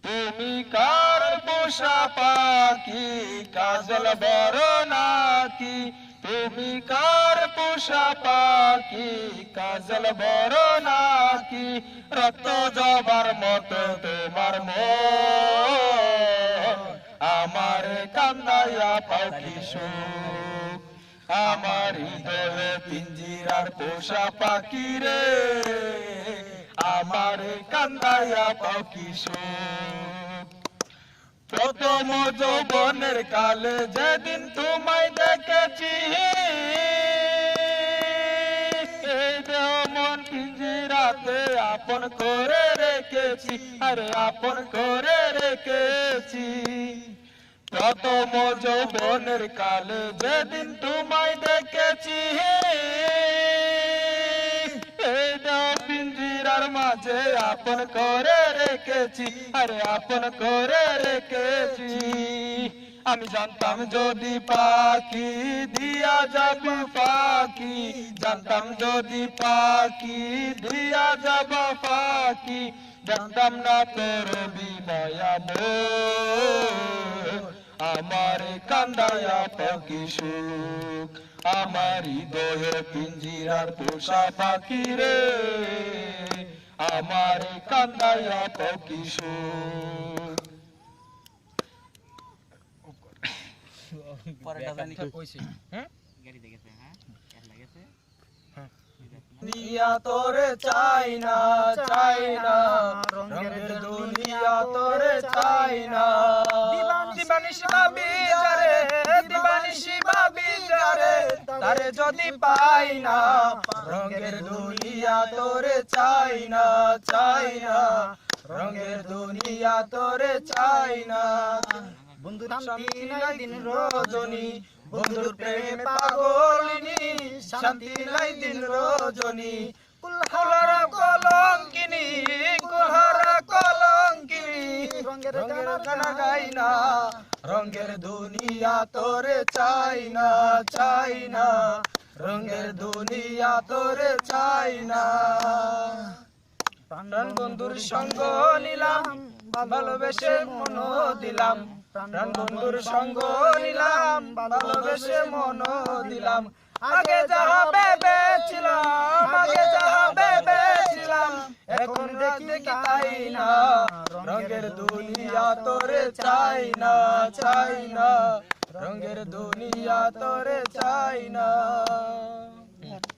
তুমি কার পোষা পাখি কাজল বড় নাকি, তুমি কার পোষা পাখি কাজল বড় নাকি, রক্ত জবার মতো তোমার মন, আমার কান্দাইয়া পাখি সুখ, আমার হৃদয়ে পিঞ্জিরার পোষা পাখি রে, আমার কান্দাইয়া পাখি সুখ। প্রথম যৌবনের কালে যেদিন তোমায় দেখেছি, এই দেহ মন পিঞ্জিরাতে আপন করে রেখেছি, আরে আপন করে রেখেছি। প্রথম যৌবনের কালে যেদিন তোমায় দেখেছি, এই দেহ পিঞ্জিরার মাঝে আপন করে রেখেছি, আরে আপন করে রেখেছি। আমি জানতাম যদি পাখি দিয়া যাবি পাখি, জানতাম যদি পাখি দিয়া যাব পাখি, জানতাম না তোর বিনয়া মন, আমার কান্দায়া পাখি সুখ, আমার হৃদয়ে পিঞ্জিরার পোষা পাখি রে, আমার কান্দায়া পাখি সুখ। পরেটা জানি কইছি হ্যাঁ গাড়িতে গেছে, হ্যাঁ এর লাগেছে দুনিয়া তোরে চাই না, চাই না রঙের দুনিয়া তোরে চাই না, দিবানিশি ভাবি যারে, দিবানিশি ভাবি যারে, তারে যদি পাই না, রঙের দুনিয়া তোরে চাই না, চাই না রঙের দুনিয়া তোরে চাই না। বন্ধুর শান্তি নাই দিন রজনী, বন্ধুর প্রেমে পাগলিনী, শান্তি নাই দিন রজনী, কুলহারা কলঙ্কিনী, কুলহারা কলঙ্কিনী, রঙের গানা গাই না, রঙের দুনিয়া তোরে চাই না, চাই না রঙের দুনিয়া তোরে চাই না। প্রাণ বন্ধুর সঙ্গ নিলাম, ভালোবেসে মন দিলাম, প্রাণ বন্ধুর সঙ্গ নিলাম, ভালোবেসে মন দিলাম, আগে যাহা ভেবেছিলাম, আগে যাহা ভেবেছিলাম, এখন দেখি তাই না, রঙের দুনিয়া তোরে চাই না, চাই না রঙের দুনিয়া তোরে চাই না।